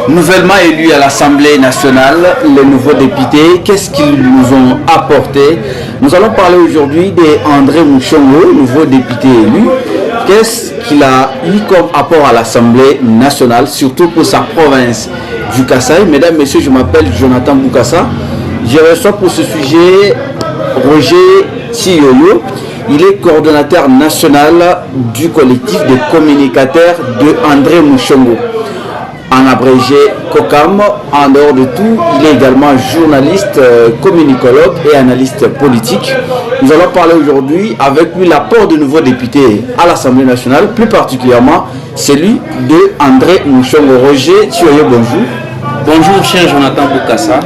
Nouvellement élus à l'Assemblée nationale, les nouveaux députés, qu'est-ce qu'ils nous ont apporté? Nous allons parler aujourd'hui d'André Mouchongo, nouveau député élu. Qu'est-ce qu'il a eu comme apport à l'Assemblée nationale, surtout pour sa province du Kasaï? Mesdames, Messieurs, je m'appelle Jonathan Boukassa. Je reçois pour ce sujet Roger Tioyo. Il est coordonnateur national du collectif des communicateurs de André Mouchongo. En abrégé COCAM. En dehors de tout, il est également journaliste, communicologue et analyste politique. Nous allons parler aujourd'hui avec lui l'apport de nouveaux députés à l'Assemblée nationale, plus particulièrement celui de André Mouchongo. Roger Tioyo, bonjour. Bonjour cher Jonathan Boukassa.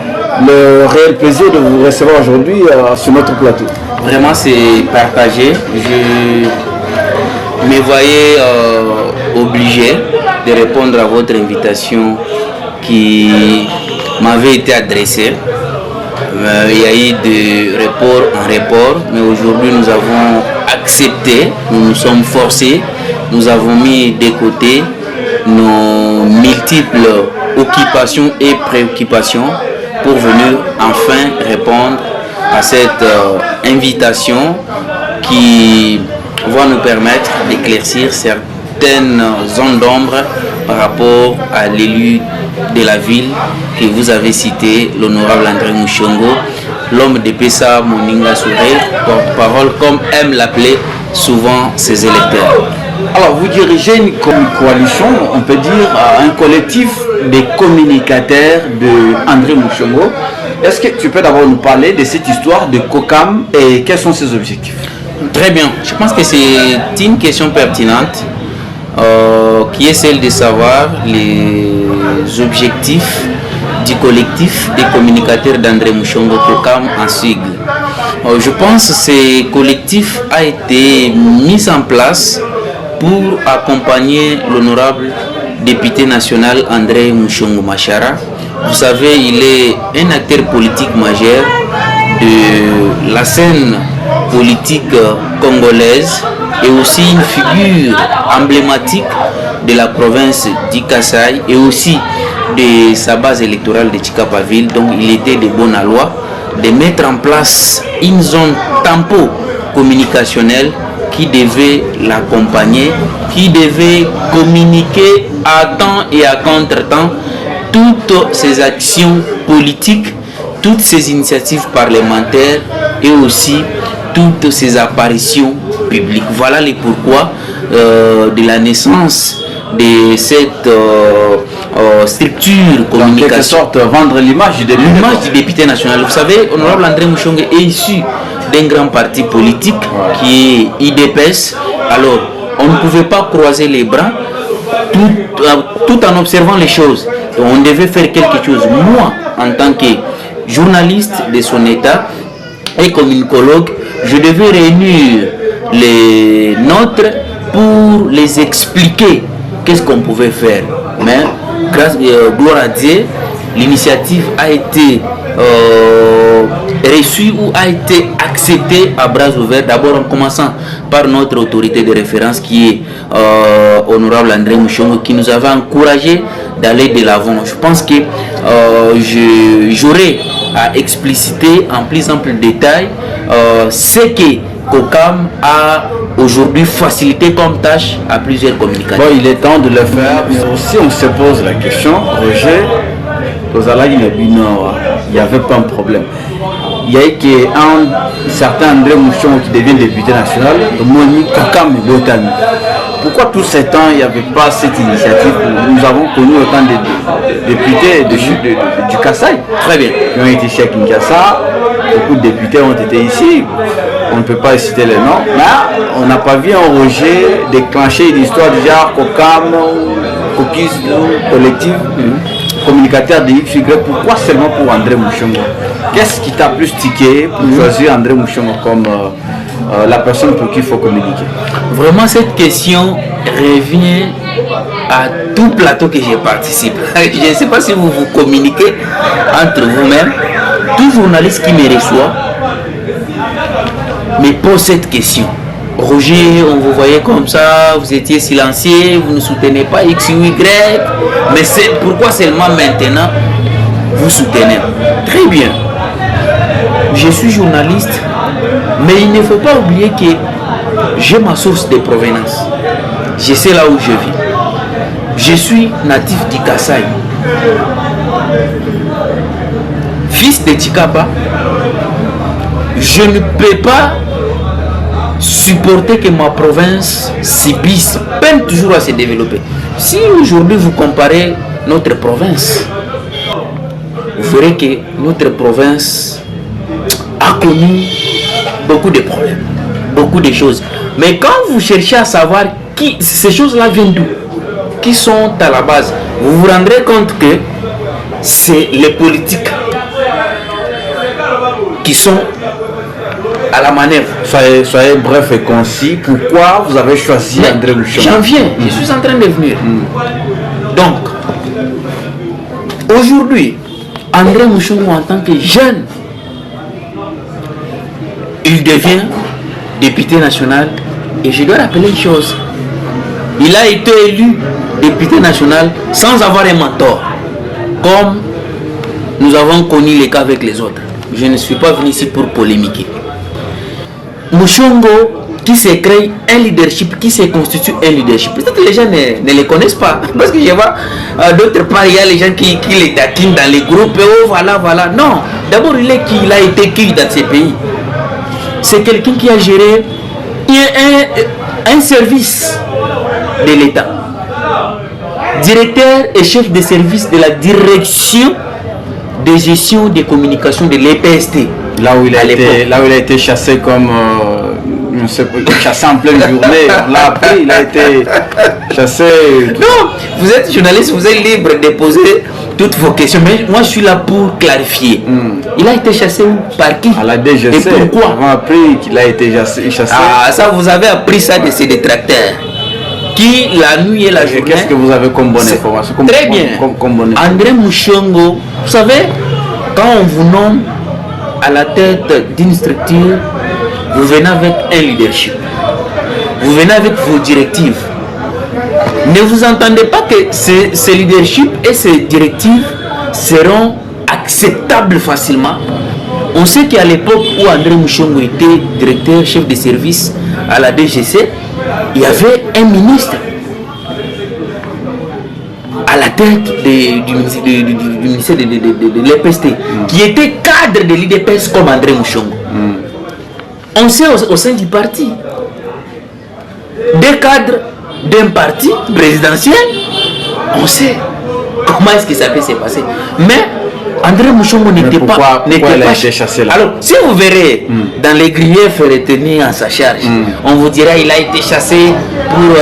Le réel plaisir de vous recevoir aujourd'hui sur notre plateau. Vraiment c'est partagé. Je me voyais obligé de répondre à votre invitation qui m'avait été adressée. Il y a eu de report en report, mais aujourd'hui nous avons accepté, nous nous sommes forcés, nous avons mis de côté nos multiples occupations et préoccupations pour venir enfin répondre à cette invitation qui va nous permettre d'éclaircir certaines zones d'ombre par rapport à l'élu de la ville que vous avez cité, l'honorable André Mouchongo, l'homme de Pessa Moninga Souré, porte-parole comme aiment l'appeler souvent ses électeurs. Alors vous dirigez une coalition, on peut dire un collectif des communicateurs de André Mouchongo. Est-ce que tu peux d'abord nous parler de cette histoire de COCAM et quels sont ses objectifs? Très bien, je pense que c'est une question pertinente qui est celle de savoir les objectifs du collectif des communicateurs d'André Mouchongo, COCAM en sigle. Je pense que ce collectif a été mis en place pour accompagner l'honorable député national André Mouchongo Machara. Vous savez, il est un acteur politique majeur de la scène politique congolaise et aussi une figure emblématique de la province du Kasaï et aussi de sa base électorale de Tchikapaville. Donc il était de bonne loi de mettre en place une zone tampon communicationnelle qui devait l'accompagner, qui devait communiquer à temps et à contre-temps toutes ses actions politiques, toutes ses initiatives parlementaires et aussi toutes ses apparitions publiques. Voilà les pourquoi de la naissance de cette structure communication. En quelque sorte, vendre l'image du député national. Vous savez, honorable André Mouchongo est issu d'un grand parti politique qui est IDPS. Alors, on ne pouvait pas croiser les bras tout en observant les choses. Donc, on devait faire quelque chose. Moi, en tant que journaliste de son état et communicologue, je devais réunir les nôtres pour les expliquer qu'est-ce qu'on pouvait faire. Mais, grâce gloire à Dieu, l'initiative a été reçue ou a été acceptée à bras ouverts. D'abord en commençant par notre autorité de référence qui est honorable André Mouchongo, qui nous avait encouragé d'aller de l'avant. Je pense que j'aurais à expliciter en plus ample détail ce que COCAM a aujourd'hui facilité comme tâche à plusieurs communicateurs. Bon, il est temps de le faire. Si on se pose la question, Roger, il n'y avait pas un problème. Il y a eu un certain André Mouchongo qui devient député national, Moni COCAM et Botami. Pourquoi tous ces temps il n'y avait pas cette initiative? Nous avons connu autant de députés du Kasaï. Très bien. Qui ont été ici à Kinshasa. Beaucoup de députés ont été ici. On ne peut pas citer les noms. Mais on n'a pas vu un Roger déclencher une histoire du genre COCAM, Cookies, collectif, communicateur de XY. Pourquoi seulement pour André Mouchongo? Qu'est-ce qui t'a plus tiqué pour choisir André Mouchongo comme la personne pour qui il faut communiquer? Vraiment, cette question revient à tout plateau que je participe. Je ne sais pas si vous communiquez entre vous-même. Tout journaliste qui me reçoit me pose cette question. Roger, on vous voyait comme ça, vous étiez silencieux, vous ne soutenez pas X ou Y, mais c'est pourquoi seulement maintenant vous soutenez? Très bien. Je suis journaliste, mais il ne faut pas oublier que j'ai ma source de provenance. Je sais là où je vis. Je suis natif du Kasaï. Fils de Tikapa, je ne peux pas supporter que ma province subisse, peine toujours à se développer. Si aujourd'hui vous comparez notre province, vous verrez que notre province a connu beaucoup de problèmes, beaucoup de choses. Mais quand vous cherchez à savoir qui ces choses-là viennent d'où, qui sont à la base, vous vous rendrez compte que c'est les politiques qui sont à la manœuvre. Soyez bref et concis. Pourquoi vous avez choisi André Mouchongo? J'en viens, je suis en train de venir. Donc, aujourd'hui, André Mouchongo en tant que jeune, il devient député national. Et je dois rappeler une chose. Il a été élu député national sans avoir un mentor. Comme nous avons connu les cas avec les autres. Je ne suis pas venu ici pour polémiquer. Mouchongo qui se crée un leadership, qui se constitue un leadership. Peut-être que les gens ne les connaissent pas. Parce que je vois d'autre part, il y a les gens qui les taquinent dans les groupes. Oh voilà, voilà. Non. D'abord, il a été qui dans ces pays? C'est quelqu'un qui a géré un service de l'État. Directeur et chef de service de la direction de gestion des communications de l'EPST. Là où il a été chassé comme chassé en pleine journée. Là après, il a été chassé. Non, vous êtes journaliste, vous êtes libre de poser toutes vos questions. Mais moi, je suis là pour clarifier. Il a été chassé par qui? À la DGC. Et pourquoi? On a appris qu'il a été chassé. Ah, ça, vous avez appris ça de ces détracteurs. Qui, la nuit et la journée... Qu'est-ce que vous avez comme bonne information? Très bien. André Mouchongo, vous savez, quand on vous nomme à la tête d'une structure, vous venez avec un leadership. Vous venez avec vos directives. Ne vous entendez pas que ces leaderships et ces directives seront acceptables facilement. On sait qu'à l'époque où André Mouchongo était directeur, chef de service à la DGC, il y avait un ministre à la tête du ministère de l'EPST qui était cadre de l'IDPS comme André Mouchongo. On sait au sein du parti, des cadres d'un parti présidentiel, on sait comment est-ce que ça peut se passer. Mais André Mouchongo n'était pas chassé là. Alors, si vous verrez dans les griefs retenus en sa charge, on vous dira il a été chassé pour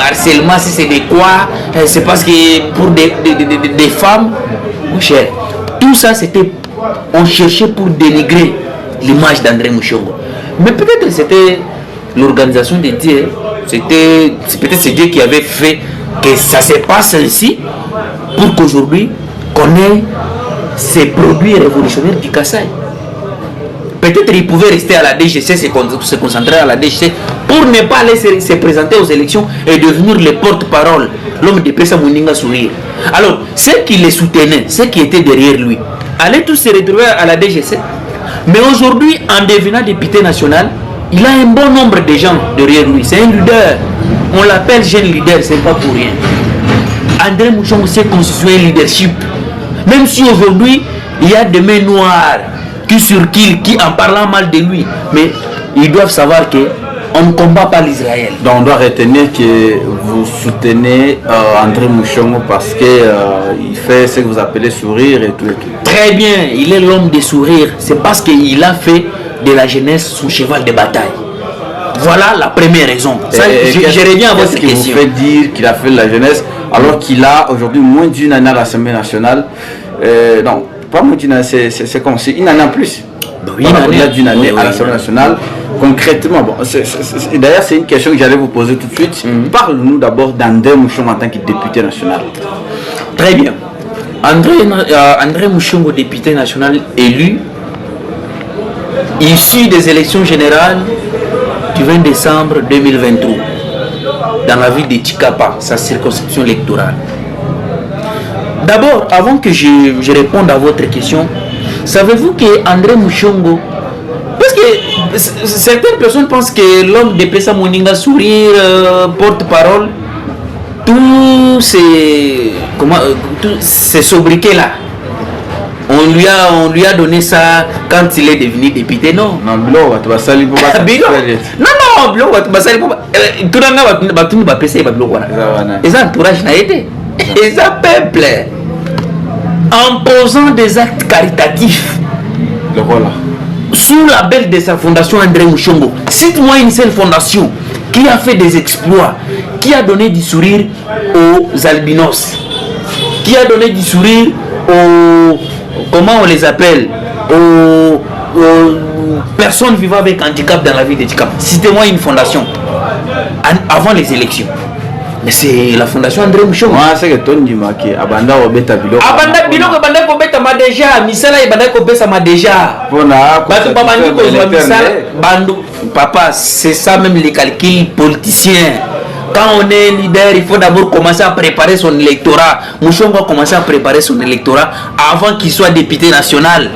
harcèlement, si c'est de quoi, c'est parce que pour des femmes, mon cher, tout ça c'était, on cherchait pour dénigrer l'image d'André Mouchongo. Mais peut-être c'était l'organisation de Dieu, peut-être c'est Dieu qui avait fait que ça se passe ainsi pour qu'aujourd'hui qu'on ait ces produits révolutionnaires du Kasaï. Peut-être il pouvait rester à la DGC, se concentrer à la DGC pour ne pas aller se présenter aux élections et devenir le porte-parole, l'homme de Pessa Mouninga Sourire. Alors, ceux qui les soutenaient, ceux qui étaient derrière lui, allaient tous se retrouver à la DGC. Mais aujourd'hui, en devenant député national, il a un bon nombre de gens derrière lui. C'est un leader. On l'appelle jeune leader, c'est pas pour rien. André Mouchongo s'est constitué un leadership. Même si aujourd'hui, il y a des mains noires qui en parlant mal de lui. Mais ils doivent savoir qu'on ne combat pas l'Israël. Donc on doit retenir que vous soutenez André Mouchongo parce qu'il fait ce que vous appelez sourire et tout et tout. Très bien, il est l'homme des sourires. C'est parce qu'il a fait de la jeunesse son cheval de bataille. Voilà la première raison. Ça, je reviens à votre question. Qu'est-ce qui vous fait dire qu'il a fait de la jeunesse alors qu'il a aujourd'hui moins d'une année à l'Assemblée nationale? Non, pas moins d'une année, c'est comme si une année en plus. Oui, il a d'une année à l'Assemblée nationale. Concrètement, bon, d'ailleurs c'est une question que j'allais vous poser tout de suite. Parle-nous d'abord d'André Mouchongo en tant que député national. Très bien. André Mouchongo, député national élu, issu des élections générales du 20 décembre 2023 dans la ville de Tchikapa, sa circonscription électorale. D'abord, avant que je réponde à votre question, savez-vous que André Mushongo, parce que certaines personnes pensent que l'homme de Pessa Moninga Sourire, porte-parole, tous ces sobriquets là, on lui a donné ça quand il est devenu député, non? Non, Bilo, tu vas salir pour non, Bilo, tu vas salir pour tout le monde va passer, et ça entourage n'a été, et ça peuple, en posant des actes caritatifs, le voilà. Sous la belle de sa fondation André Mushongo. Cite-moi une seule fondation qui a fait des exploits, qui a donné du sourire aux albinos, qui a donné du sourire aux, comment on les appelle, aux personnes vivant avec handicap dans la ville de Tchikapa. Citez-moi une fondation avant les élections. Mais c'est la fondation André Mushongo. Moi, c'est que ton Dimaki, Abanda Obeta Bilo. Abanda Bilo, Abanda Obeta ma déjà, Misala et Banda Obeta ma déjà. Papa, c'est ça même les calculs politiciens. Quand on est leader, il faut d'abord commencer à préparer son électorat. Mushongo a commencé à préparer son électorat avant qu'il soit député national.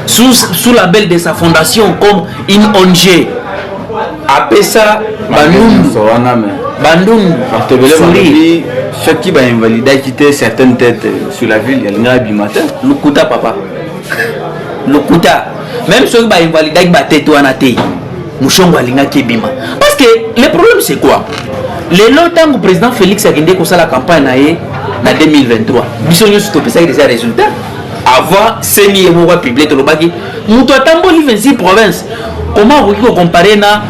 Sous la belle de sa fondation, comme une ONG. Après ça, Bandoum, ceux qui vont invalider quitter certaines têtes sur la ville, il y a un matin. Lukuta, papa. Lukuta. Même ceux qui vont invalider qui battent toi na té. Mushongo alinga kebima. Parce que le problème c'est quoi? Le longtemps le président Félix a gagné la campagne en 2023. Bisogno stopper ça des résultats. Avant semi et moi publié le bagi. Muto tamboli 26 provinces. Comment vous comparer na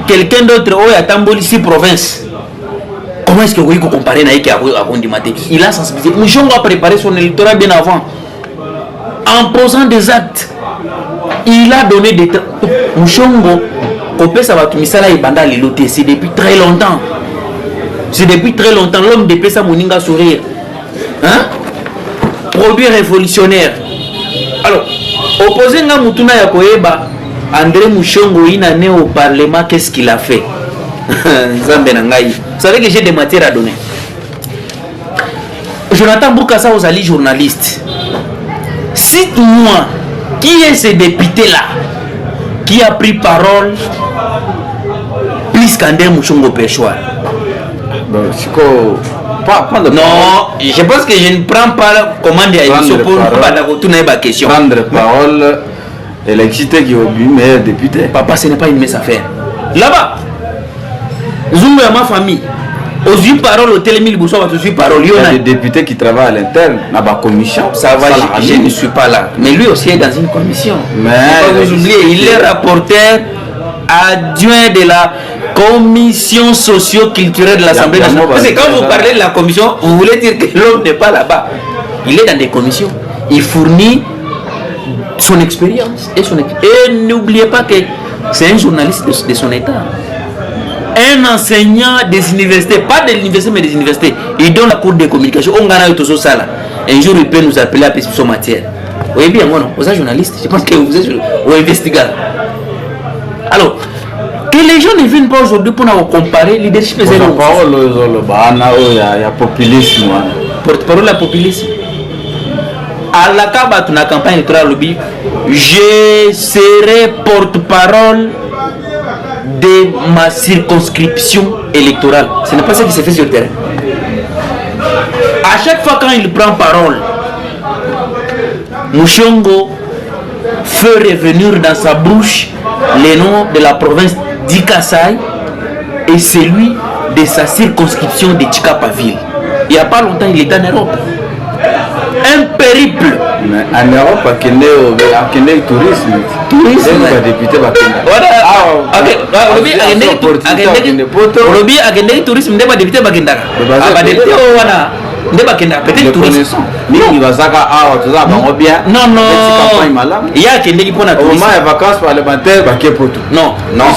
quelqu'un d'autre où il y a Tamboli 6 provinces? Comment est-ce que vous pouvez comparer avec Akondimate? Il a sensibilisé. Mushongo a préparé son électorat bien avant. En posant des actes. Il a donné des... Mushongo, ça va tout misala et banda les lotés. C'est depuis très longtemps. C'est depuis très longtemps. L'homme de Pessa Moninga Sourire. Hein? Produit révolutionnaire. Alors, opposé à Mutuna Yakoeba, André Mushongo, il est né au Parlement, qu'est-ce qu'il a fait? Vous savez que j'ai des matières à donner. Jonathan Boukassa, vous allez journaliste. Cite-moi, qui est ce député-là qui a pris parole plus qu'André Mushongo Péchoir? Non, je pense que je ne prends pas comment dire pour la question. Prendre parole. Elle a excité qui est meilleur député. Papa, ce n'est pas une mince affaire. Là-bas, Zumba et ma famille, aux 8 paroles, au télémil Bousso, aux 8 paroles. Il y a des députés qui travaillent à l'interne, dans la commission. Ça va, je ne suis pas là. Mais lui aussi est dans une commission. Mais vous oubliez, il est rapporteur adjoint de la commission socio-culturelle de l'Assemblée nationale. Parce que quand vous parlez de la commission, vous voulez dire que l'homme n'est pas là-bas. Il est dans des commissions. Il fournit son expérience et n'oubliez pas que c'est un journaliste de son état, un enseignant des universités, pas de l'université mais des universités. Il donne la cour de communication. On gagne tout ça là. Un jour il peut nous appeler à passer son matière. Vous voyez bien, moi non, vous êtes journaliste. Je pense que vous êtes investigateur. Alors que les gens ne viennent pas aujourd'hui pour nous comparer leadership et porte-parole il y a populisme. Porte-parole la populisme. À la Kaba, la campagne électorale, je serai porte-parole de ma circonscription électorale. Ce n'est pas ça qui se fait sur le terrain. À chaque fois quand il prend parole, Mushongo fait revenir dans sa bouche les noms de la province d'Ikasai et celui de sa circonscription de Tchikapa-Ville. Il n'y a pas longtemps, il était en Europe. Un périple. Mais en Europe, il y a un tourisme. Tourisme. Député non, il y a des vacances parlementaires. Non,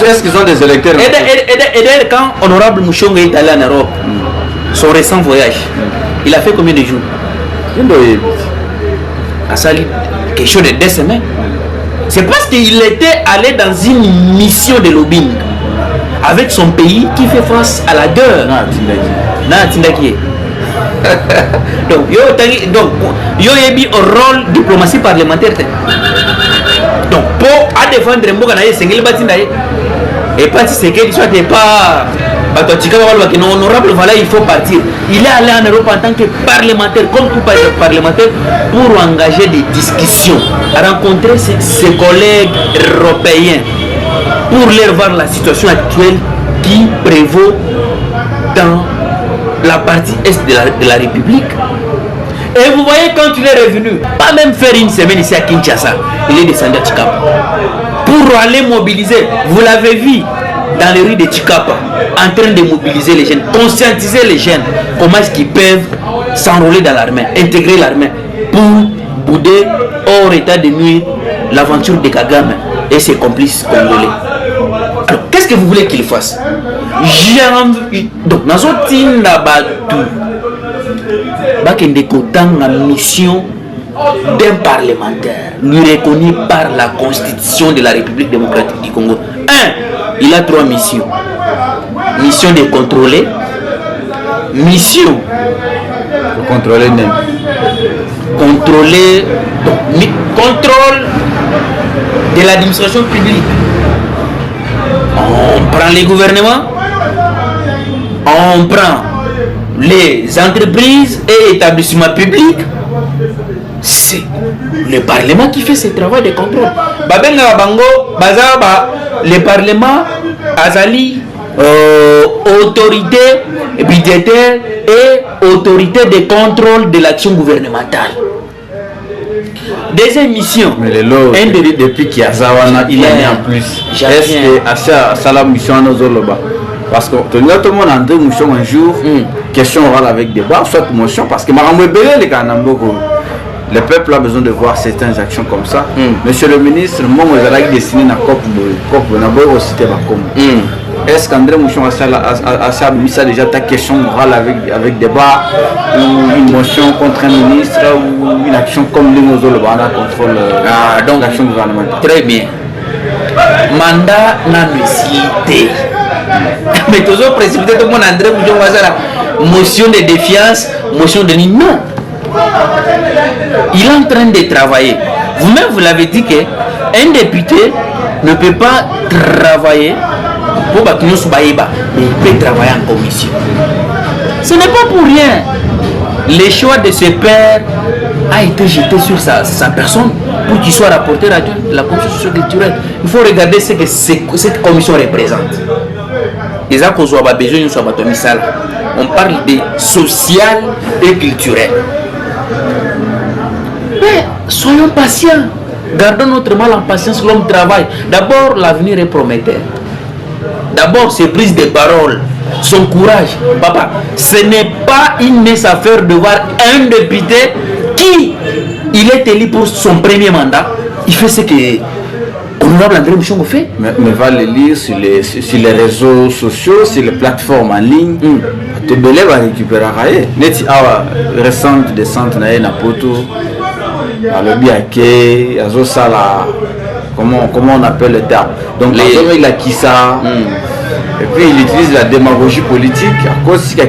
est-ce qu'ils ont des électeurs? Et quand honorable Mushongo est allé en Europe, son récent voyage, il a fait combien de jours? À Sali, quelque chose de 2 semaines. C'est parce qu'il était allé dans une mission de lobbying. avec son pays qui fait face à la guerre. Donc, yo yebi rôle diplomatie parlementaire. Donc, pour défendre Mboka na sengeli batinda et pas si c'est que soit pas honorable, voilà, il faut partir. Il est allé en Europe en tant que parlementaire, comme tout parlementaire, pour engager des discussions, rencontrer ses collègues européens, pour leur voir la situation actuelle qui prévaut dans la partie est de la République. Et vous voyez, quand il est revenu, pas même faire une semaine ici à Kinshasa, il est descendu à Tchikapa pour aller mobiliser. Vous l'avez vu dans les rues de Tchikapa, en train de mobiliser les jeunes, conscientiser les jeunes, comment est-ce qu'ils peuvent s'enrôler dans l'armée, intégrer l'armée, pour bouder hors état de nuire l'aventure de Kagame et ses complices congolais. Alors, qu'est-ce que vous voulez qu'il fasse? Donc, dans notre team, la mission d'un parlementaire, lui reconnu par la Constitution de la République démocratique du Congo. Il a 3 missions. Mission de contrôler, mission de contrôler même. Contrôle de l'administration publique. On prend les gouvernements, on prend les entreprises et établissements publics. C'est le Parlement qui fait ce travail de contrôle. Babenga bango bazaba le Parlement azali autorité budgétaire et autorité de contrôle de l'action gouvernementale. Des émissions. Mais les lots, depuis qu'il y a Zawana, il y a en plus. Est-ce que à la mission à nos Zoloba? Parce que tout le monde a deux motions un jour, question orale avec débat, soit motion, parce que le peuple a besoin de voir certaines actions comme ça. Monsieur le ministre, moi, je dessiné la COP, est-ce qu'André Mouchon a mis ça déjà ta question morale avec débat, ou une motion contre un ministre, ou une action comme l'Inozolobana contre l'action gouvernementale? Très bien. Mandat n'a nécessité. Mais toujours précipité tout le monde, André Mouchon va faire motion de défiance, motion de nid. Non. Il est en train de travailler. Vous-même, vous l'avez dit qu'un député ne peut pas travailler pour mais il peut travailler en commission. Ce n'est pas pour rien. Le choix de ce père a été jeté sur sa personne pour qu'il soit rapporteur à la commission culturelle. Il faut regarder ce que cette commission représente. On parle de social et culturel. Mais soyons patients. Gardons notre mal en patience, l'homme travaille. D'abord, l'avenir est prometteur. D'abord, ses prises de parole, son courage. Papa, ce n'est pas une mince affaire de voir un député qui, il est élu pour son premier mandat. Il fait ce que l'honorable André Mouchongo fait. Mais va le lire sur les réseaux sociaux, sur les plateformes en ligne. Tu va récupérer. Neti awa récente descente na Poto. Alobi ake azosala comment on appelle le terme. Donc il a qui ça. Et puis il utilise la démagogie politique à cause qu'il y a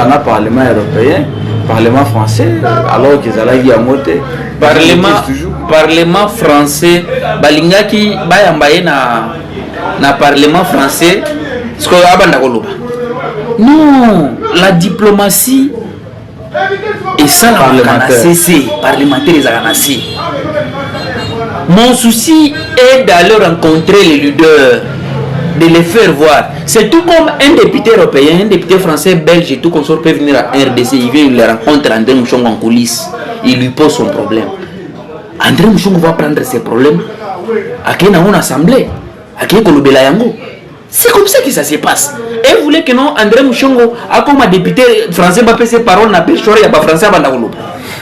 un parlement européen, parlement français, alors qu'ils allaient à monter. Parlement français, balingaki bayambaye na parlement français, ce qu'on a non, la diplomatie et ça parlementaire les. Mon souci est d'aller rencontrer les leaders, de les faire voir. C'est tout comme un député européen, un député français, belge et tout consort peut venir à RDC, il vient, il les rencontre André Mouchongo en coulisses, il lui pose son problème. André Mouchongo va prendre ses problèmes à qui dans une assemblée, à qui Kolobela Yango. C'est comme ça que ça se passe. Et vous voulez que non, André Mouchongo, a comme un député français, va passer ses paroles, n'a pas le choix, il n'y a pas français à Bandagolo.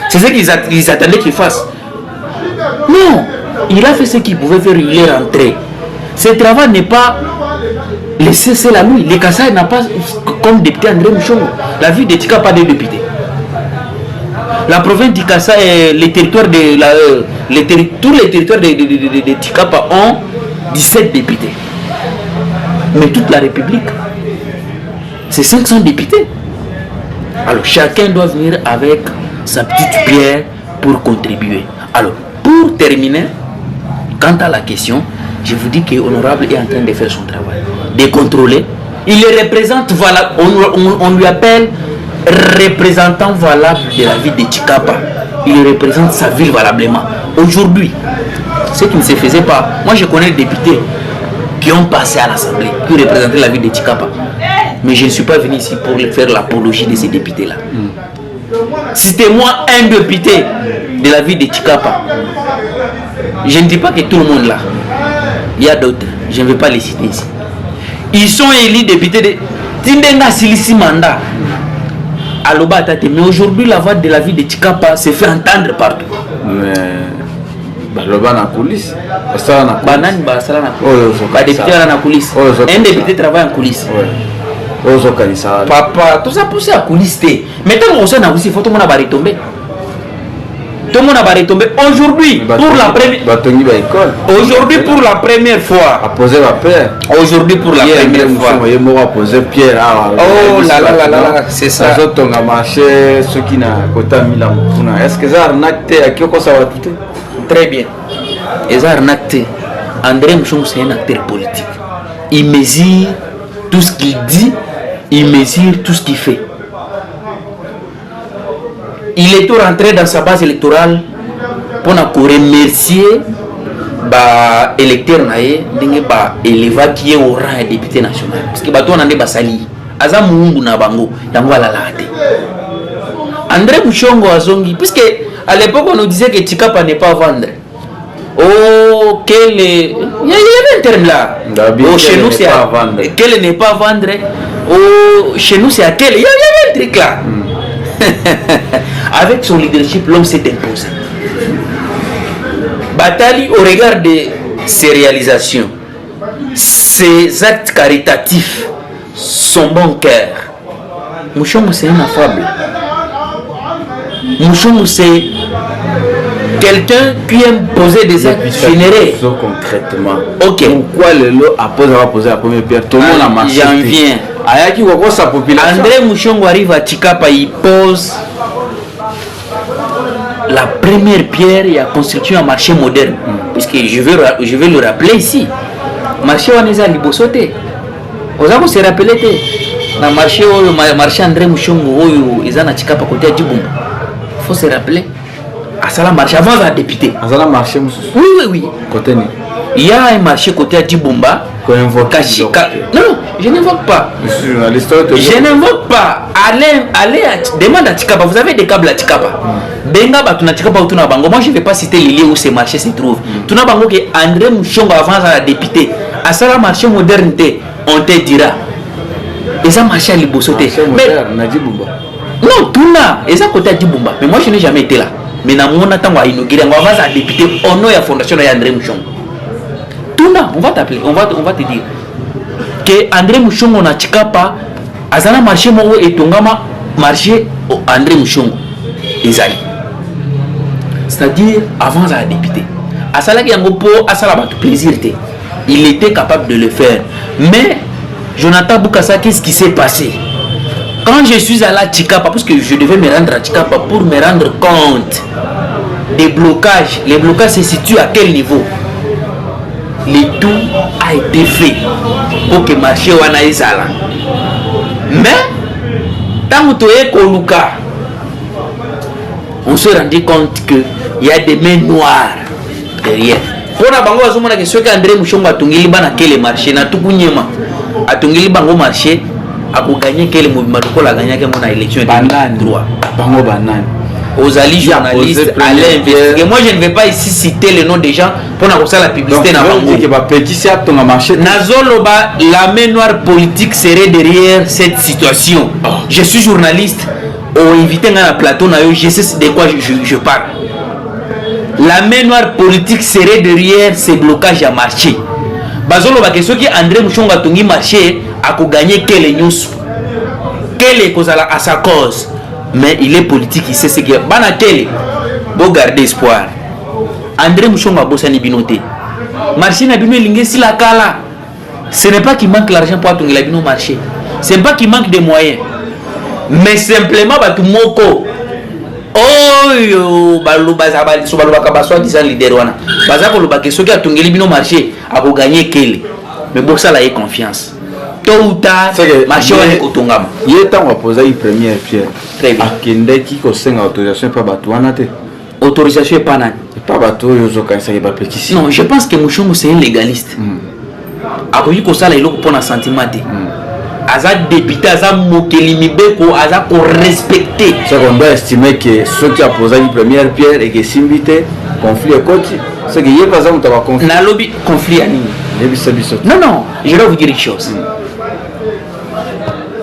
C'est ce qu'ils attendaient qu'il fasse. Non, il a fait ce qu'il pouvait faire, il est rentré. Ce travail n'est pas laissé seul à lui. Le Kassai n'a pas comme député André Mouchongo. La ville de Tika n'a pas de député. La province du Kassai et les territoires tous les territoires de Tikapa ont 17 députés. mais toute la République. C'est 500 députés. Alors chacun doit venir avec sa petite pierre pour contribuer. Alors, pour terminer, quant à la question, je vous dis que l'honorable est en train de faire son travail, de contrôler. Il le représente, voilà, on lui appelle représentant valable de la ville de Tchikapa. Il représente sa ville valablement. Aujourd'hui, ce qui ne se faisait pas, moi je connais des députés qui ont passé à l'Assemblée, qui représentaient la ville de Tchikapa. Mais je ne suis pas venu ici pour faire l'apologie de ces députés-là. Citez-moi un député de la ville de Tchikapa. Je ne dis pas que tout le monde là. Il y a d'autres. Je ne vais pas les citer ici. Ils sont élus députés de Tindenga Silisi Manda. Mais aujourd'hui, la voix de la ville de Tchikapa se fait entendre partout. Mais un député travaille en coulisses. Papa, tout ça poussé à coulisses. Mais tant qu'on s'en a aussi, il faut tout le monde avoir retombé. Tout le monde va retomber aujourd'hui pour la première. Aujourd'hui pour la première fois. Aujourd'hui pour la première fois. Oh là là là là, c'est ça. Est-ce que ça arnaque à qui ça va tout? Très bien. Et ça arnaque. André Mouchon c'est un acteur politique. Il mesure tout ce qu'il dit, il mesure tout ce qu'il fait. Il est tout rentré dans sa base électorale pour remercier les électeurs élevé qui est au rang de député national. Parce que on a des basali. Azam Mungu na bango, yango alalate. André Mouchongo azongi, puisque à l'époque on nous disait que Tchikapa n'est pas à vendre. Oh, quel est. Il y avait un terme là. Oh, chez nous c'est à vendre. Quel n'est pas à vendre. Oh, chez nous c'est à quel. Il y avait un truc là. Avec son leadership, l'homme s'est imposé. Batali, au regard de ses réalisations, ses actes caritatifs, son bon cœur, Mouchongo c'est ineffable. Mouchongo c'est quelqu'un qui aime poser des actes généreux. Concrètement. Ok. Pourquoi le lot a posé la première pierre? Tout le monde a marché. J'en viens. André Mouchongo arrive à Tchikapa, il pose la première pierre et a construit un marché moderne. Puisque je vais le rappeler ici. Marché Waneza Libosote. Vous avez se rappelé le marché André Mouchongo, ils ont à Tchikapa côté à Djibouba. Il faut se rappeler. À ça, marché avant d'être député. À ça, marché. Oui. Côté. Il y a un marché côté à Djibouba. Non, je n'invoque pas. Je n'invoque pas. Allez, demande à Tchikapa. Vous avez des câbles à Tchikapa. Benga batuna Tchikapa ou tuna bango. Moi, je ne vais pas citer les lieux où ces marchés se trouvent. Tuna bango que André Mouchongo avant à député. À ça, la marché modernité, on te dira. Et ça, marché à Libosoté. Non, tuna. Et ça, côté à Djibouba. Mais moi, je n'ai jamais été là. Mais na mona tango a inauguré. On va à député au nom de la fondation de André Mouchongo. Tuna, on va t'appeler, on va te dire que André Mouchongo na Tchikapa azana marché mo et tongama marché André Mouchongo ezali. C'est-à-dire avant à député. Asala ki yango po asala ba plaisir té. Il était capable de le faire. Mais Jonathan Boukassa, qu'est-ce qui s'est passé? Quand je suis allé à Tchikapa, parce que je devais me rendre à Tchikapa pour me rendre compte des blocages. Les blocages se situent à quel niveau? Le tout a été fait pour que le marché wana ezala. Mais tant que tu es Koluka, on se rendit compte qu'il y a des mains noires derrière. Pour la bango azomona que ce qu'André Mouchongo a tungili bana quel marché na tukunyema a tungili bango marché a gagné quel mouvement de la gagné que mon élection de droit. Bango banane. Aux alliés journalistes à l'investigation. Moi je ne vais pas ici citer le nom des gens pour faire la publicité. La main noire politique serait derrière cette situation. Je suis journaliste. On invité à plateau, je sais de quoi je parle. La main noire politique serait derrière ces blocages à marché. Bazolo ba question qui André Mouchongo a tongi marché a gagné quelle news, quelle est cause à sa cause. Mais il est politique, il sait ce qu'il y a. Banatel, bon garder espoir. André Mouchongo a bossé ni binoté. Marché na bino lingé si la kala. Ce n'est pas qu'il manque l'argent pour atteindre le marché. Ce n'est pas qu'il manque des moyens. Mais simplement, tout moko. Oh, soi-disant leader. Ceux qui ont le marché ont gagné quel. Mais pour ça, il y a confiance. Tôt ou tard, le marché va être autongama. Il y a temps à poser une première pierre. Très bien. Akende qui conseille autorisation pas batouana te. Autorisation est pas nan. Pas bateau yozo quand ça y va petit. Non, je pense que Mouchongo c'est un légaliste. Akoyi ko sala iloko pona sentiment te. Aza député, aza mokeli mibeko, aza ko respecter. C'est qu'on doit estimer que ceux qui ont posé une première pierre et qui s'invitent conflit est côté. C'est que hier par exemple tu as conflit. Na lobby conflit ani. Non non, je vais vous dire une chose.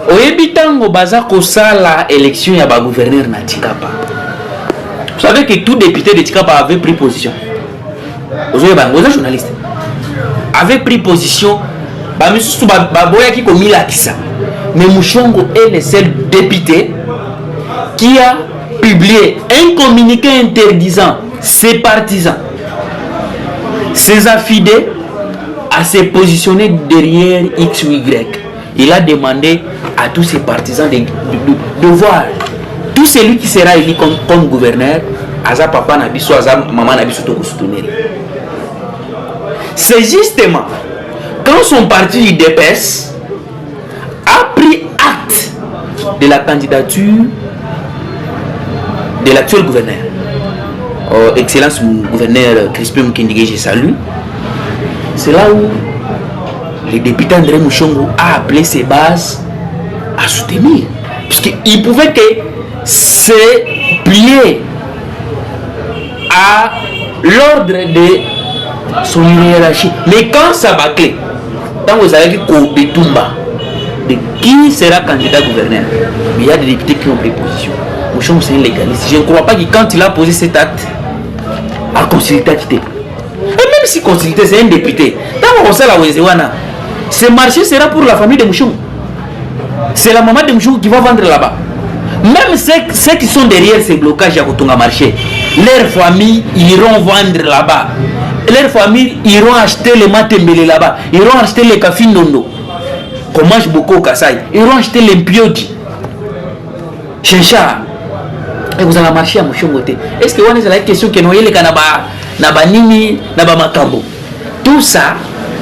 Oyebi tango baza ko sala élection ya ba gouverneur na Tikapa. Vous savez que tout député de Tikapa avait pris position. Vous êtes journaliste. Avait pris position. Mais Mouchongo est le seul député qui a publié un communiqué interdisant ses partisans, ses affidés à se positionner derrière X ou Y. Il a demandé à tous ses partisans de voir tout celui qui sera élu comme gouverneur, Aza papa Nabiso, Aza maman Nabiso, de soutenir. C'est justement quand son parti IDPS a pris acte de la candidature de l'actuel gouverneur, Excellence gouverneur Crispin Mkindige, je salue, c'est là où le député André Mouchongo a appelé ses bases à soutenir. Puisqu'il pouvait que se plier à l'ordre de son hiérarchie. Mais quand ça bâclait, quand vous avez dit Kobetumba, de qui sera candidat gouverneur, il y a des députés qui ont pris position. Mouchongo c'est un légaliste. Je ne crois pas que quand il a posé cet acte, à consulter. Et même si consulter, c'est un député. Quand on sait la Wezewana, ce marché sera pour la famille de Mouchongo. C'est la maman de Mouchongo qui va vendre là-bas. Même ceux qui sont derrière ces blocages à Kotonga marché, leurs familles iront vendre là-bas. Leurs familles iront acheter les matembele là-bas. Iront acheter les kafindondo. Comment je beaucoup au Kassai. Iront acheter les mpioti. Chencha. Et vous allez marcher à Mouchongo. Est-ce que vous avez la question que nous avons na nini na makambo? Tout ça,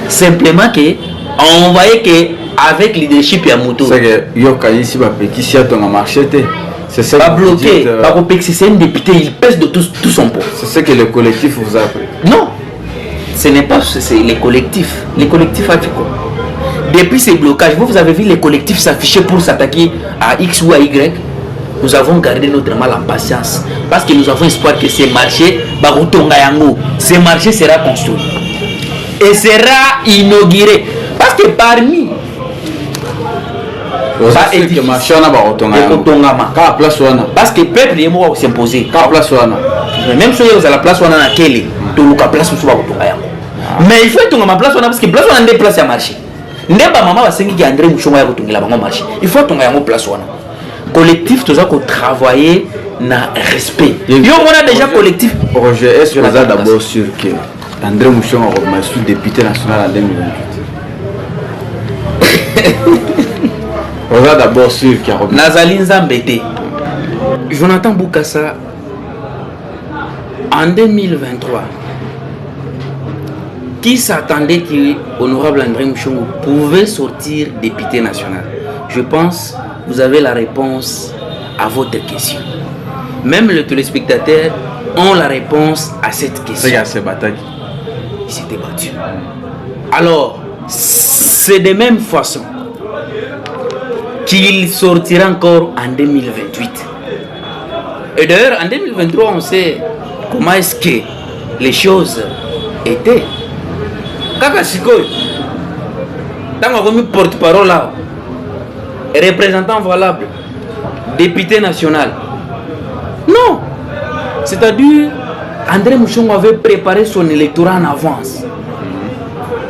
simplement que on voyait que avec le leadership ya moto. C'est que Yoka ici va petit si ton marché te. C'est ça. Pas bloqué. Pas complexé. C'est un député. Il pèse de tout son poids. C'est ce que le collectif vous a appris. Non. Ce n'est pas les collectifs. Les collectifs a fait quoi? Depuis ces blocages, vous avez vu les collectifs s'afficher pour s'attaquer à X ou à Y. Nous avons gardé notre mal en patience. Parce que nous avons espoir que ces marchés, ce marché sera construit. Et sera inauguré. Parce que parmi... Parce que le peuple est mort s'imposer. Même si vous avez la place où on a laquelle, place mais il faut que ma place parce que place on a des places à marché. Ndeba maman va sengi André Mouchongo ya kotungi la bango marché. Il faut que on place on a. Collectif tout ça qu'on travailler na respect. Yo on a déjà collectif. Roger, est-ce que vous êtes d'abord sûr que André Mouchongo a suis député national en 2028? On va d'abord sûr qu'il y a Nazali Nzambete. Jonathan Boukassa en 2023. Qui s'attendait que l'honorable André Mouchongo pouvait sortir député national? Je pense que vous avez la réponse à votre question. Même les téléspectateurs ont la réponse à cette question. Il s'était battu. Alors, c'est de même façon qu'il sortira encore en 2028. Et d'ailleurs, en 2023, on sait comment est-ce que les choses étaient. Kaka Sikoy, dans ma porte-parole là, représentant valable, député national. Non, c'est-à-dire, André Mouchongo avait préparé son électorat en avance.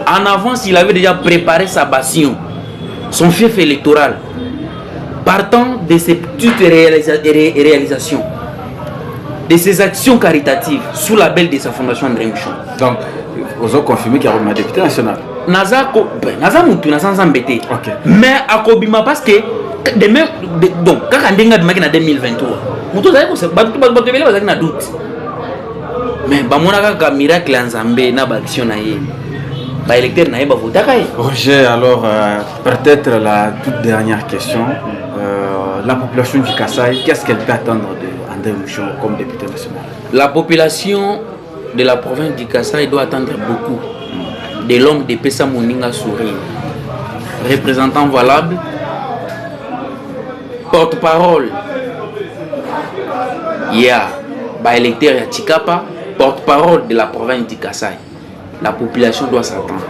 En avance, il avait déjà préparé sa bastion, son fief électoral, partant de ses petites réalisations, de ses actions caritatives sous la belle de sa fondation André Mouchongo. Donc, vous avez confirmé qu'il y a un député national. naza mutu naza nzambete. Mais akobima parce que donc quand ndenga bimaki na 2023 mutu zali ko bato bele bazaki na doute. Mais bamonaka ka miracle ya Nzambe na ba action na ye. Ba électeur na ye ba votaka ye. Roger, alors peut-être la toute dernière question. La population du Kasaï, qu'est-ce qu'elle peut attendre de André Mouchon comme député national? La population de la province du Kasaï doit attendre beaucoup de l'homme de Pessa Moninga Sourire, représentant valable, porte-parole, ba électeur ya Tikapa, porte-parole de la province du Kasaï. La population doit s'attendre.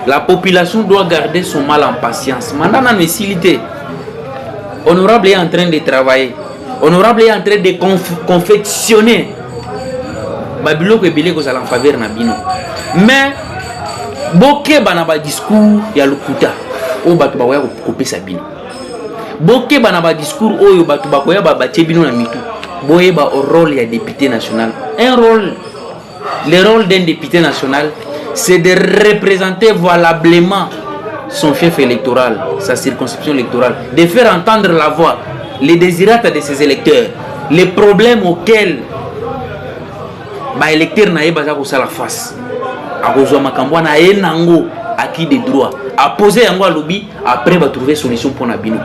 La population doit garder son mal en patience. Madame la facilité. Honorable est en train de travailler. Honorable est en train de confectionner. Babilo que bilé en faveur na bino. Mais boké banaba discours ya lokuta. O batu bakoya couper sa bino. Boké banaba discours oyo batu bakoya babatie bino na mitu. Boye ba au rôle ya député national. Un rôle. Le rôle d'un député national, c'est de représenter valablement son chef électoral, sa circonscription électorale, de faire entendre la voix, les désirata de ses électeurs, les problèmes auxquels les électeurs n'aient pas à la face. À cause makambo na enango acquis des droits, à poser yango à lobby, après va trouver solution pour Nabino.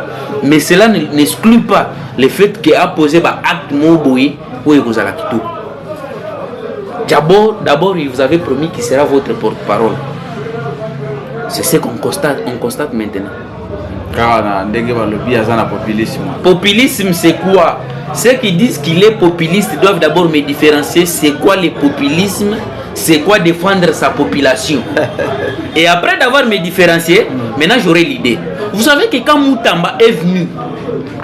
Mais cela n'exclut pas le fait qu'à poser ba acte moboui ou vous à la quito. D'abord, il vous avait promis qu'il sera votre porte-parole. C'est ce qu'on constate maintenant. Populisme, c'est quoi? Ceux qui disent qu'il est populiste doivent d'abord me différencier c'est quoi le populisme, c'est quoi défendre sa population. Et après d'avoir me différencié, maintenant j'aurai l'idée. Vous savez que quand Moutamba est venu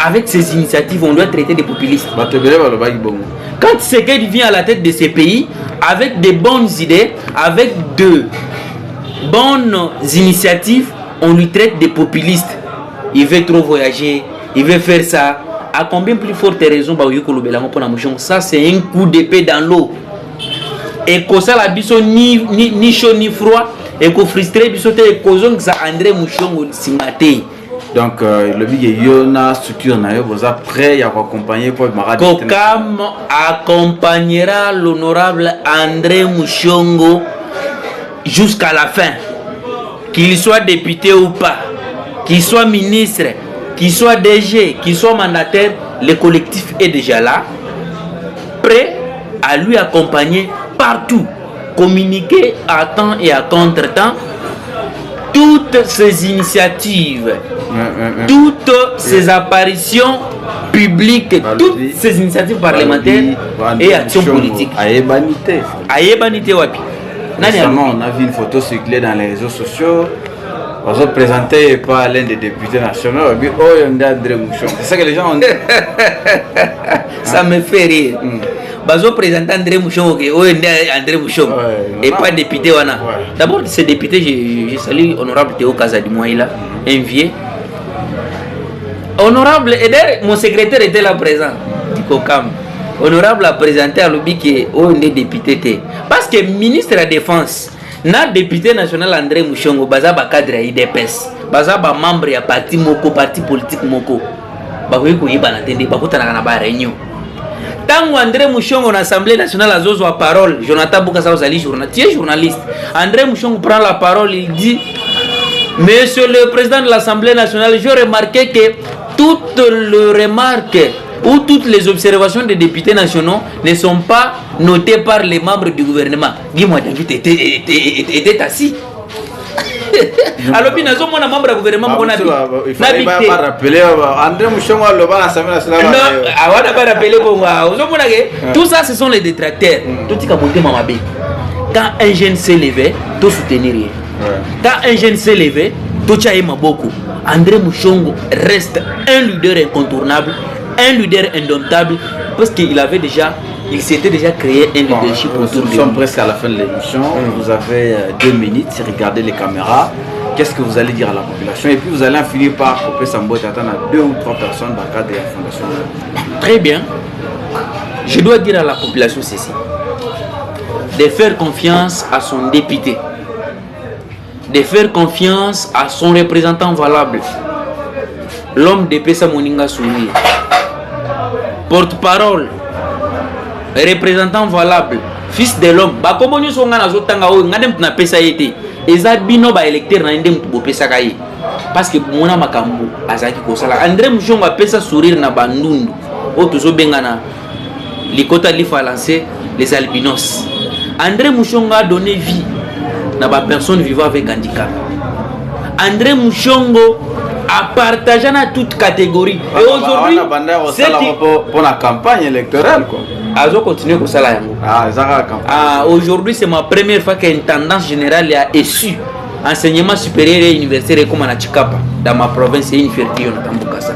avec ses initiatives, on doit traiter des populistes. Quand Tshisekedi vient à la tête de ces pays, avec de bonnes idées, avec de bonnes initiatives, on lui traite de populistes. Il veut trop voyager, il veut faire ça. À combien plus forte raison, ça c'est un coup d'épée dans l'eau. Et que ça la biso ni chaud ni froid, et que frustré biso te causons que ça André Mouchongo Singate. Donc le big yona structure na vous êtes prêt à accompagner pour Maradi. Kokam accompagnera l'honorable André Mouchongo jusqu'à la fin. Qu'il soit député ou pas, qu'il soit ministre, qu'il soit DG, qu'il soit mandataire, le collectif est déjà là, prêt à lui accompagner partout, communiquer à temps et à contre-temps. Toutes ces initiatives, toutes ces apparitions publiques, toutes ces initiatives parlementaires et actions politiques. Ayebanité wapi. Récemment, on a vu une photo circuler dans les réseaux sociaux. On se présentait par l'un des députés nationaux. C'est ça que les gens ont dit. Ça me fait rire. Bazo présenter André Mouchon, André Mouchon, et pas député. D'abord, ce député, je salue honorable Théo Kazadimouaïla, un vieux. Honorable, et d'ailleurs, mon secrétaire était là présent, du COCAM. Honorable a présenté à l'objet qui est député. Parce que ministre de la Défense, na député national André Mouchongo, baza ba cadre ya IDPS, baza ba membre ya parti moko, parti politique moko. Ba ko yiba na tende, ba kutana na ba réunion. Tango André Mouchongo na Assemblée nationale a zozo la parole, Jonathan Boukassa Ozali journaliste. André Mouchongo prend la parole, il dit: Monsieur le président de l'Assemblée nationale, j'ai remarqué que toutes les remarques ou toutes les observations des députés nationaux ne sont pas notées par les membres du gouvernement. Dis-moi, David était assis. Alors, il y a un membre du gouvernement qui a dit: il fallait pas rappeler André Mouchongo à l'Assemblée nationale. Non, on n'a pas rappelé. Tout ça, ce sont les détracteurs. Tout ce qui a monté Mamabé. Quand un jeune s'est levé, tout soutenir. Quand un jeune s'est levé, tout a aimé beaucoup. André Mouchongo reste un leader incontournable, un leader indomptable, parce qu'il avait déjà, il s'était déjà créé un leadership autour de lui. Nous sommes presque à la fin de l'émission. Vous avez 2 minutes, regardez les caméras. Qu'est-ce que vous allez dire à la population? Et puis vous allez en finir par couper Sambo et attendre 2 ou 3 personnes dans le cadre de la fondation. Très bien. Je dois dire à la population ceci: de faire confiance à son député. de faire confiance à son représentant valable, l'homme de Pesa Moninga Souri, porte-parole, représentant valable, fils de l'homme. Bakomoni songa na zotanga o ngadem na pesa yete. Eza bino ba électeur na ndem to pesa kaye. Parce que mona makambo azaki ko sala. André Mushongo a pesa sourire na bandundu. O tozo bengana likota li fa lancer les albinos. André Mushongo a donné vie na ba personne vivant avec handicap. André Mushongo a partagé dans toute catégorie. Et aujourd'hui, c'est pour la campagne électorale quoi. Azo continue comme ça là. Aujourd'hui, c'est ma première fois qu'une tendance générale a issu enseignement supérieur et universitaire comme à Chikapa dans ma province et une fierté on a Tambukasa.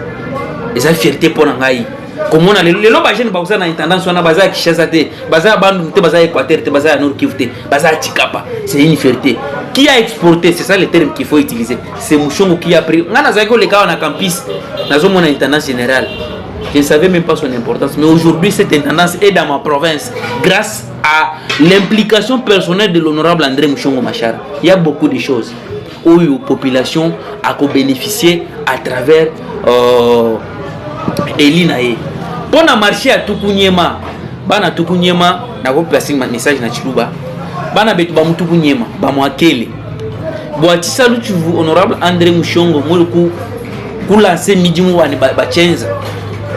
Et ça fierté pour ngai. Comme on a les lobes jeunes ba na tendance on a baza Kinshasa te, baza Bandung te, baza Équateur te, baza Nord Kivu te, baza Chikapa. C'est une fierté. Qui a exporté, c'est ça le terme qu'il faut utiliser. C'est Mushongo qui a pris. On a zako les cas on a campus. Nazo mon tendance générale. Je ne savais même pas son importance, mais aujourd'hui cette tendance est dans ma province grâce à l'implication personnelle de l'honorable André Mushongo Machar. Il y a beaucoup de choses où la population a bénéficié à travers Elinae. Pour na marché à Tukunyema, bana Tukunyema, na ko placer un message na Chiluba. Bana betu ba Mutukunyema, ba mwakele. Boati salut vous honorable André Mushongo moluku kulancer midi mu wani ba chenza.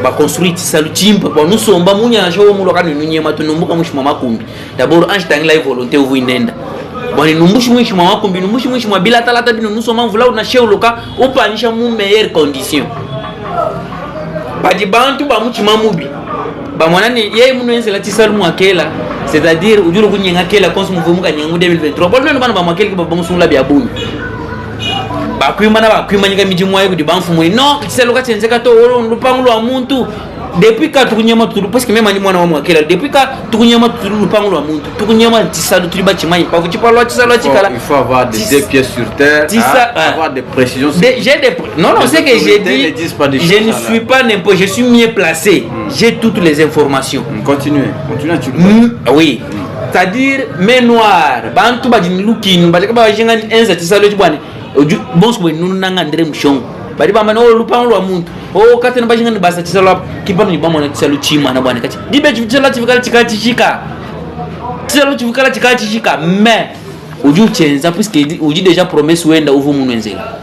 Ba construire salutimpa ba nous somba munya na shawo mulo kana nunyema tunumbuka mushima makumbi. D'abord ange tangla volonté vous inenda. Bani numbushi mushima makumbi numbushi mushima bila talata bino nous sommes vula na sheo loka upanisha mu meilleure condition. Badi bantu ba muchima mubi. Ba mwanani yeye munenze la tisalu mwakela, c'est-à-dire ujuru kunyenga kela konsumu vumuka nyangu 2023. Bolo no bana ba mwakela ki ba musula bya buni. Bakwimana bakwimanyika miji mwaye kuti bamfumuni no tisaluka tenzeka to lupangu lwa muntu depuis ka tukunyama tutulu parce que même ani mwana wa mwakela depuis ka tukunyama tutulu lupangu lwa muntu tukunyama tisalu tuliba chimanyi pa kuchipa lwa tisalu chikala. Il faut avoir des pieds sur terre, avoir des précisions. Non, c'est que j'ai dit je ne suis pas n'importe, je suis mieux placé. J'ai toutes les informations. Continuez. Oui. C'est-à-dire mais noir bantu bajini lukini baleka bajinga enza tisalu chibwane bon ce que nous n'avons André Mushongo. Bari ba mano lupango lwa muntu. O katena bajinga ni basa tisalo kipano ni bamona tisalo chima na bwana kati. Dibe tisalo tivikala tikati chika. Tisalo tivikala tikati chika mais uju chenza puisque uji déjà promesse wenda uvu munwenzela.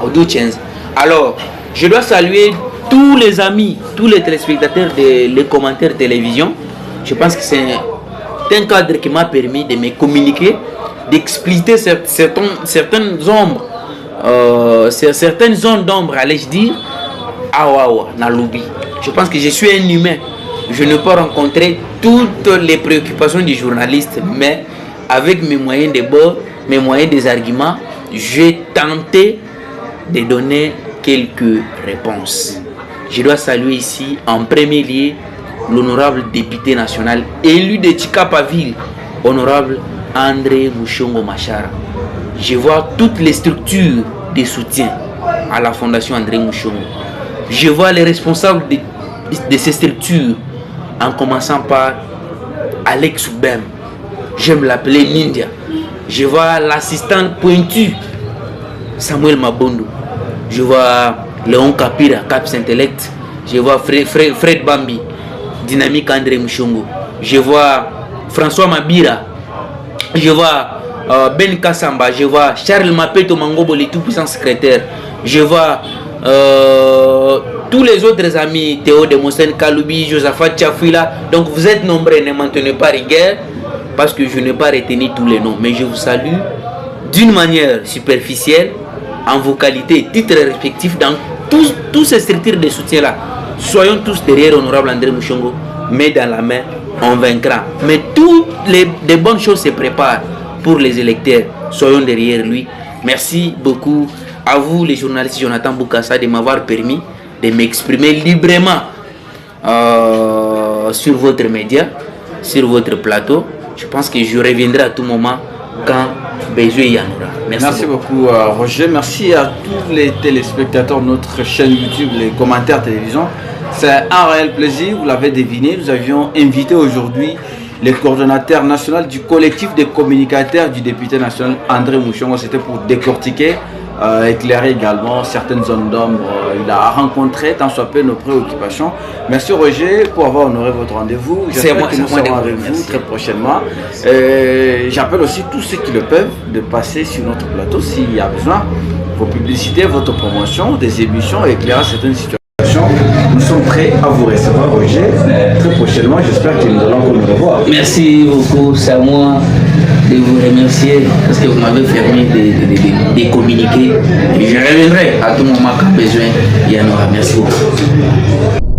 Uju chenza. Alors, je dois saluer tous les amis, tous les téléspectateurs les commentaires télévision. Je pense que c'est un cadre qui m'a permis de me communiquer, d'expliquer certaines ombres, certaines zones d'ombre, allais-je dire, à Wawa, Naloubi. Je pense que je suis un humain. Je ne peux rencontrer toutes les préoccupations du journaliste, mais avec mes moyens de bord, mes moyens des arguments, j'ai tenté de donner quelques réponses. Je dois saluer ici, en premier lieu, l'honorable député national élu de Chikapaville, honorable André Mushongo Machar. Je vois toutes les structures de soutien à la fondation André Mushongo. Je vois les responsables de ces structures, en commençant par Alex Oubem. J'aime l'appeler Ninja. Je vois l'assistant pointu Samuel Mabondo. Je vois Léon Kapira, Caps Intellect. Je vois Fred Bambi, Dynamique André Mushongo. Je vois François Mabira. Je vois Ben Kassamba. Je vois Charles Mapeto Mangobo, le tout-puissant secrétaire. Je vois tous les autres amis, Théo Demosen Kaloubi, Josaphat Tchafouila. Donc vous êtes nombreux, ne maintenez pas rigueur parce que je n'ai pas retenu tous les noms. Mais je vous salue d'une manière superficielle, en vos qualités et titres respectifs dans tous ces structures de soutien-là. Soyons tous derrière honorable André Mushongo, main dans la main, on vaincra. Mais toutes les bonnes choses se préparent pour les électeurs. Soyons derrière lui. Merci beaucoup à vous les journalistes Jonathan Boukassa de m'avoir permis de m'exprimer librement sur votre média, sur votre plateau. Je pense que je reviendrai à tout moment quand besoin y en aura. Merci beaucoup Roger. Merci à tous les téléspectateurs de notre chaîne YouTube, les commentaires télévision. C'est un réel plaisir, vous l'avez deviné. Nous avions invité aujourd'hui le coordonnateur national du collectif des communicateurs du député national André Mouchongo. C'était pour décortiquer, éclairer également certaines zones d'ombre. Il a rencontré tant soit peu nos préoccupations. Merci Roger pour avoir honoré votre rendez-vous. J'espère que nous serons avec vous très prochainement. J'appelle aussi tous ceux qui le peuvent de passer sur notre plateau s'il y a besoin. Vos publicités, votre promotion, des émissions, éclairer certaines situations. Nous sommes prêts à vous recevoir, Roger, très prochainement. J'espère que nous allons encore nous revoir. Merci beaucoup, c'est à moi de vous remercier parce que vous m'avez permis de communiquer. Et je reviendrai à tout moment quand besoin. Il y en aura. Merci beaucoup.